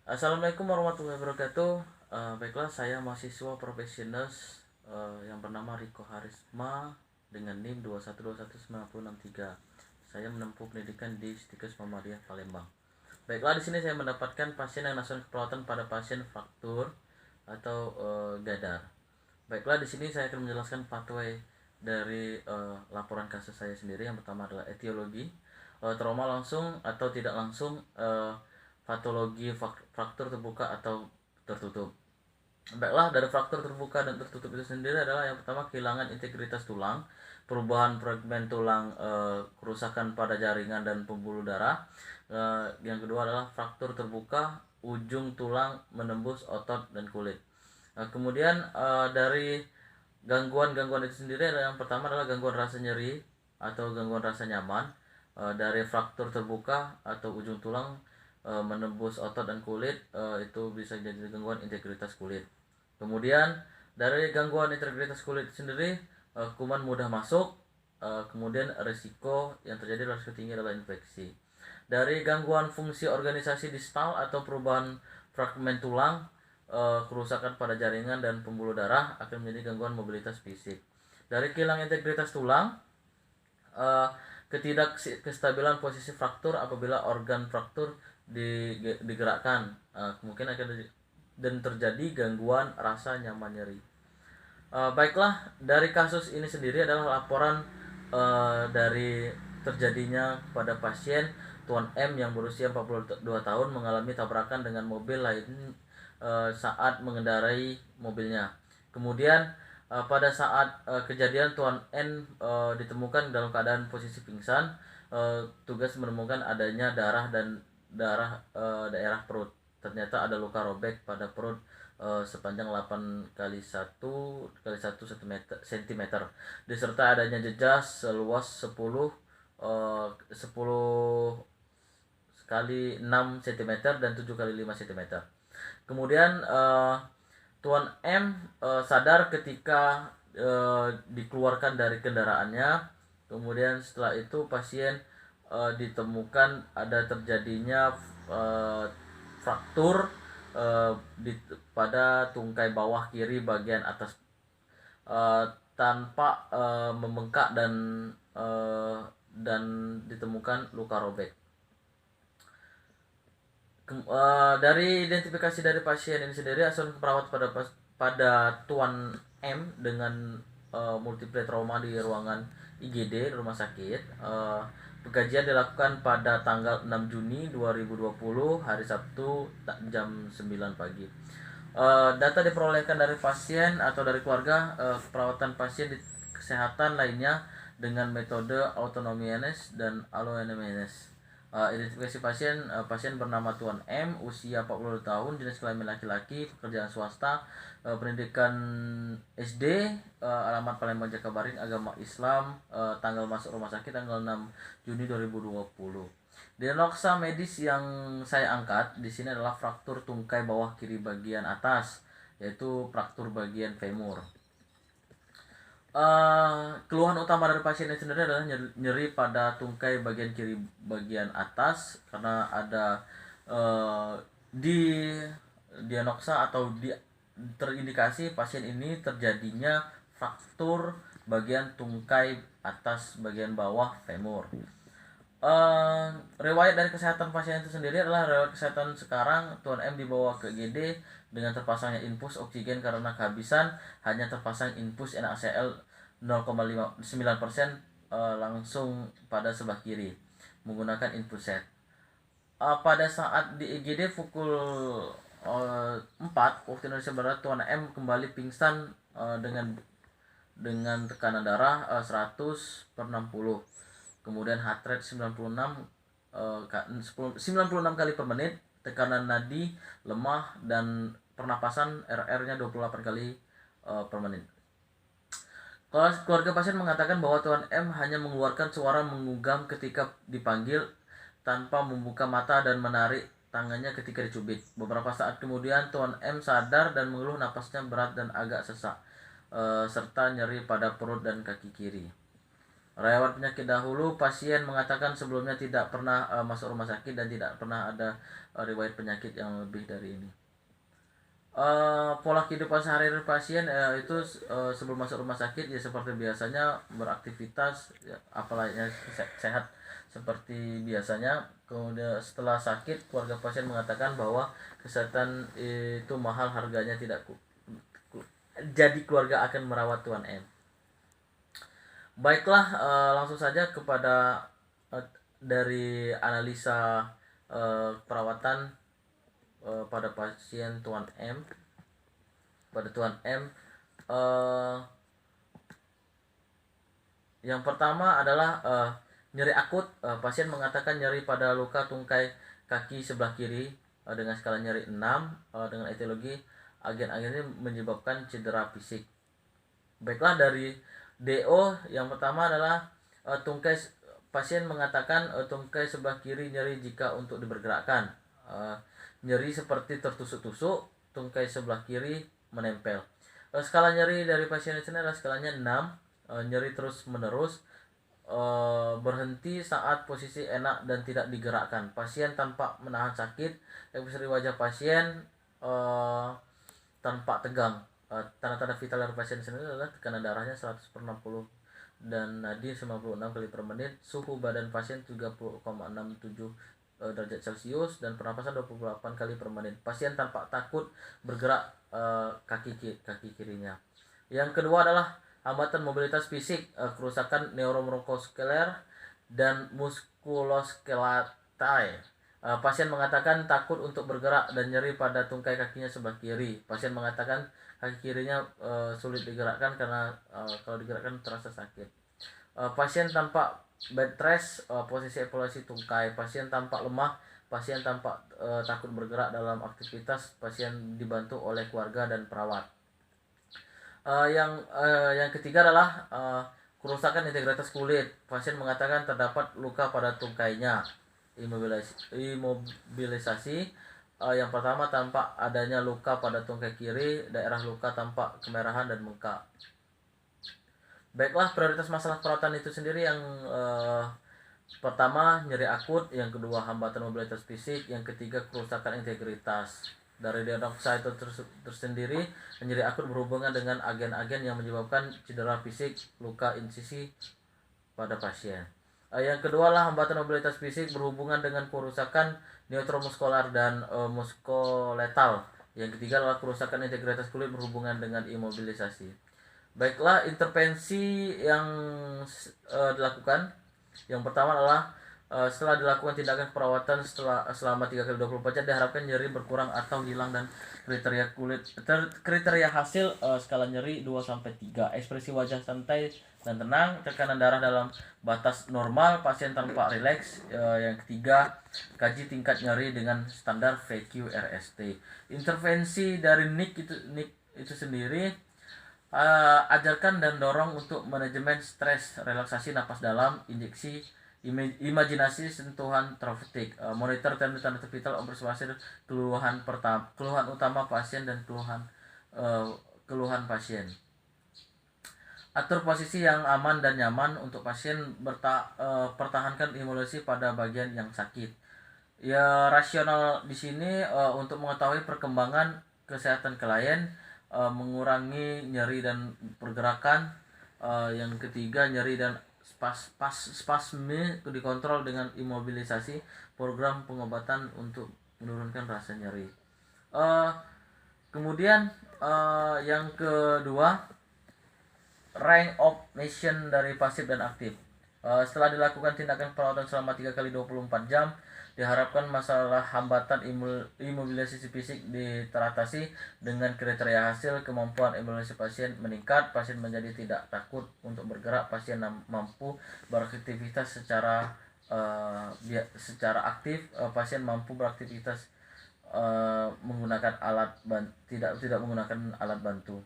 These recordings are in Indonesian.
Assalamualaikum warahmatullahi wabarakatuh. Baiklah, saya mahasiswa profesional yang bernama Riko Harisma dengan NIM 2121963. Saya menempuh pendidikan di Stikes Muhammadiyah Palembang. Baiklah, di sini saya mendapatkan pasien yang nasional keperawatan pada pasien fraktur atau gadar. Baiklah, di sini saya akan menjelaskan pathway dari laporan kasus saya sendiri. Yang pertama adalah etiologi, trauma langsung atau tidak langsung, patologi fraktur terbuka atau tertutup. Baiklah, dari fraktur terbuka dan tertutup itu sendiri adalah yang pertama kehilangan integritas tulang, perubahan fragmen tulang, kerusakan pada jaringan dan pembuluh darah. Yang kedua adalah fraktur terbuka, ujung tulang menembus otot dan kulit. Kemudian dari gangguan-gangguan itu sendiri adalah yang pertama adalah gangguan rasa nyeri atau gangguan rasa nyaman. Dari fraktur terbuka atau ujung tulang menembus otot dan kulit, itu bisa jadi gangguan integritas kulit. Kemudian dari gangguan integritas kulit sendiri, kuman mudah masuk. Kemudian risiko yang terjadi adalah risiko tinggi adalah infeksi. Dari gangguan fungsi organisasi distal atau perubahan fragmen tulang, kerusakan pada jaringan dan pembuluh darah akan menjadi gangguan mobilitas fisik. Dari kehilangan integritas tulang, ketidakkestabilan posisi fraktur apabila organ fraktur digerakkan, mungkin akan dan terjadi gangguan rasa nyaman nyeri. Baiklah, dari kasus ini sendiri adalah laporan dari terjadinya pada pasien Tuan M yang berusia 42 tahun mengalami tabrakan dengan mobil lain saat mengendarai mobilnya. Kemudian pada saat kejadian Tuan N ditemukan dalam keadaan posisi pingsan. Tugas menemukan adanya darah dan daerah perut. Ternyata ada luka robek pada perut sepanjang 8 kali 1 cm, disertai adanya jejas seluas 10 kali 6 cm dan 7 kali 5 cm. Kemudian Tuan M sadar ketika dikeluarkan dari kendaraannya. Kemudian setelah itu pasien ditemukan ada terjadinya fraktur pada tungkai bawah kiri bagian atas, tanpa membengkak dan ditemukan luka robek. Dari identifikasi dari pasien ini sendiri, asuhan perawat pada Tuan M dengan multiple trauma di ruangan IGD di rumah sakit. Pengkajian dilakukan pada tanggal 6 Juni 2020 hari Sabtu jam 9 pagi. Data diperolehkan dari pasien atau dari keluarga, perawatan pasien di kesehatan lainnya dengan metode autonomienes dan aloenemenes. Identifikasi pasien bernama Tuan M, usia 40 tahun, jenis kelamin laki-laki, pekerjaan swasta, pendidikan SD, alamat Palembang Jakabaring, agama Islam, tanggal masuk rumah sakit tanggal 6 Juni 2020. Diagnosa medis yang saya angkat di sini adalah fraktur tungkai bawah kiri bagian atas, yaitu fraktur bagian femur. Keluhan utama dari pasien ini sendiri adalah nyeri pada tungkai bagian kiri bagian atas karena ada di diagnosa atau terindikasi pasien ini terjadinya fraktur bagian tungkai atas bagian bawah femur. Riwayat dari kesehatan pasien itu sendiri adalah riwayat kesehatan sekarang Tuan M dibawa ke GD dengan terpasangnya infus oksigen karena kehabisan, hanya terpasang infus NaCl 0,9% langsung pada sebelah kiri menggunakan infus set. Pada saat di IGD pukul 4 waktu Indonesia Barat, Tuan M kembali pingsan dengan tekanan darah 100/60. Kemudian heart rate 96 kali per menit, tekanan nadi lemah, dan pernapasan RR-nya 28 kali per menit. Keluarga pasien mengatakan bahwa Tuan M hanya mengeluarkan suara mengugam ketika dipanggil tanpa membuka mata dan menarik tangannya ketika dicubit. Beberapa saat kemudian Tuan M sadar dan mengeluh napasnya berat dan agak sesak, serta nyeri pada perut dan kaki kiri. Riwayat penyakit dahulu, pasien mengatakan sebelumnya tidak pernah masuk rumah sakit dan tidak pernah ada riwayat penyakit yang lebih dari ini. Pola kehidupan sehari-hari pasien itu sebelum masuk rumah sakit ya seperti biasanya beraktivitas ya, apalagi sehat seperti biasanya. Kemudian setelah sakit, keluarga pasien mengatakan bahwa kesehatan itu mahal, harganya tidak jadi keluarga akan merawat Tuan M. Baiklah, langsung saja kepada dari analisa perawatan pada pasien Tuan M. Pada Tuan M, yang pertama adalah nyeri akut. Pasien mengatakan nyeri pada luka tungkai kaki sebelah kiri dengan skala nyeri 6 dengan etiologi agen-agen ini menyebabkan cedera fisik. Baiklah, dari DO yang pertama adalah tungkai. Pasien mengatakan tungkai sebelah kiri nyeri jika untuk dibergerakkan. Nyeri seperti tertusuk-tusuk, tungkai sebelah kiri menempel. Skala nyeri dari pasien ini adalah skalanya 6, nyeri terus menerus, berhenti saat posisi enak dan tidak digerakkan. Pasien tanpa menahan sakit. Ekspresi wajah pasien tanpa tegang. Tanda-tanda vital dari pasien sendiri adalah tekanan darahnya 100/60 dan nadi 96 kali per menit. Suhu badan pasien 30,67 derajat Celcius dan pernapasan 28 kali per menit. Pasien tanpa takut bergerak kaki kirinya. Yang kedua adalah hambatan mobilitas fisik, kerusakan neuromuskuler dan muskuloskeletal. Pasien mengatakan takut untuk bergerak dan nyeri pada tungkai kakinya sebelah kiri. Pasien mengatakan kaki kirinya sulit digerakkan karena kalau digerakkan terasa sakit. Pasien tampak bed rest, posisi evaluasi tungkai. Pasien tampak lemah. Pasien tampak takut bergerak dalam aktivitas. Pasien dibantu oleh keluarga dan perawat. Yang ketiga adalah kerusakan integritas kulit. Pasien mengatakan terdapat luka pada tungkainya. Imobilisasi. Yang pertama, tampak adanya luka pada tungkai kiri. Daerah luka tampak kemerahan dan bengkak. Baiklah, prioritas masalah perawatan itu sendiri yang pertama nyeri akut, yang kedua hambatan mobilitas fisik, yang ketiga kerusakan integritas. Dari diagnosa itu tersendiri, nyeri akut berhubungan dengan agen-agen yang menyebabkan cedera fisik, luka insisi pada pasien. Yang kedua lah hambatan mobilitas fisik berhubungan dengan kerusakan neuromuskular dan muskuloskeletal. Yang ketiga adalah kerusakan integritas kulit berhubungan dengan imobilisasi. Baiklah, intervensi yang dilakukan. Yang pertama adalah setelah dilakukan tindakan perawatan selama 3x24 jam diharapkan nyeri berkurang atau hilang dan kriteria hasil skala nyeri 2-3. Ekspresi wajah santai dan tenang, tekanan darah dalam batas normal, pasien tanpa rileks. Yang ketiga, kaji tingkat nyeri dengan standar VQ-RST. Intervensi dari NIC itu sendiri, ajarkan dan dorong untuk manajemen stres, relaksasi napas dalam, injeksi imajinasi, sentuhan terapeutik, monitor tanda-tanda vital, observasi keluhan utama pasien dan keluhan pasien. Atur posisi yang aman dan nyaman untuk pasien, pertahankan imunisasi pada bagian yang sakit. Ya, rasional di sini untuk mengetahui perkembangan kesehatan klien, mengurangi nyeri dan pergerakan. Yang ketiga, nyeri dan spasme dikontrol dengan imobilisasi, program pengobatan untuk menurunkan rasa nyeri. Kemudian yang kedua, range of motion dari pasif dan aktif. Setelah dilakukan tindakan perawatan selama 3x24 jam, diharapkan masalah hambatan imobilisasi fisik teratasi. Dengan kriteria hasil, kemampuan imobilisasi pasien meningkat, pasien menjadi tidak takut untuk bergerak, pasien mampu beraktivitas secara aktif, pasien mampu beraktivitas menggunakan tidak menggunakan alat bantu.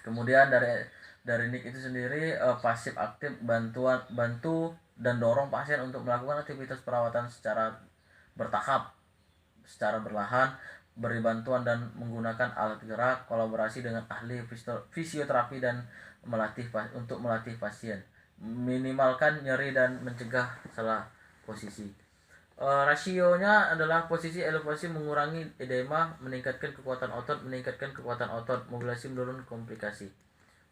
Kemudian dari NIC itu sendiri, pasif aktif bantu dan dorong pasien untuk melakukan aktivitas perawatan secara bertahap, secara berlahan, beri bantuan dan menggunakan alat gerak, kolaborasi dengan ahli fisioterapi dan melatih pasien. minimalkan nyeri dan mencegah salah posisi. Rasionya adalah posisi elevasi mengurangi edema, meningkatkan kekuatan otot, modulasi menurun komplikasi.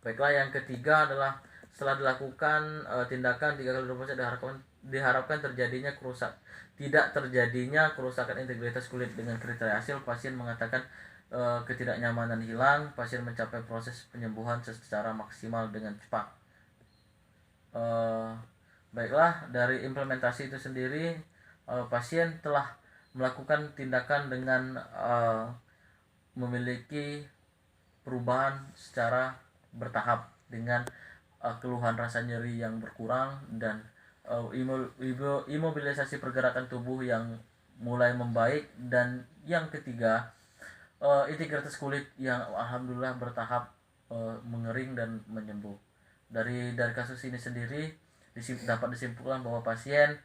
Baiklah, yang ketiga adalah setelah dilakukan tindakan 3 kali 24 diharapkan tidak terjadinya kerusakan integritas kulit. Dengan kriteria hasil, pasien mengatakan ketidaknyamanan hilang, pasien mencapai proses penyembuhan secara maksimal dengan cepat. Baiklah, dari implementasi itu sendiri, pasien telah melakukan tindakan dengan memiliki perubahan secara bertahap dengan keluhan rasa nyeri yang berkurang dan imobilisasi pergerakan tubuh yang mulai membaik. Dan yang ketiga, integritas kulit yang alhamdulillah bertahap mengering dan menyembuh. Dari kasus ini sendiri dapat disimpulkan bahwa pasien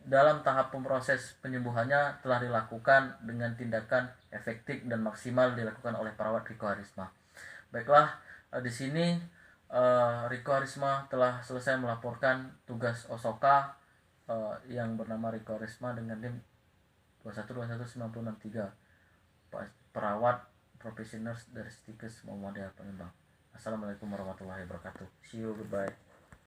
dalam tahap proses penyembuhannya telah dilakukan dengan tindakan efektif dan maksimal dilakukan oleh perawat Riko Harisma. Baiklah, di sini Riko Harisma telah selesai melaporkan tugas Osoka yang bernama Riko Harisma dengan NIM 2121963, perawat profesional dari Stikes Muhammadiyah Palembang. Assalamualaikum warahmatullahi wabarakatuh. See you, goodbye.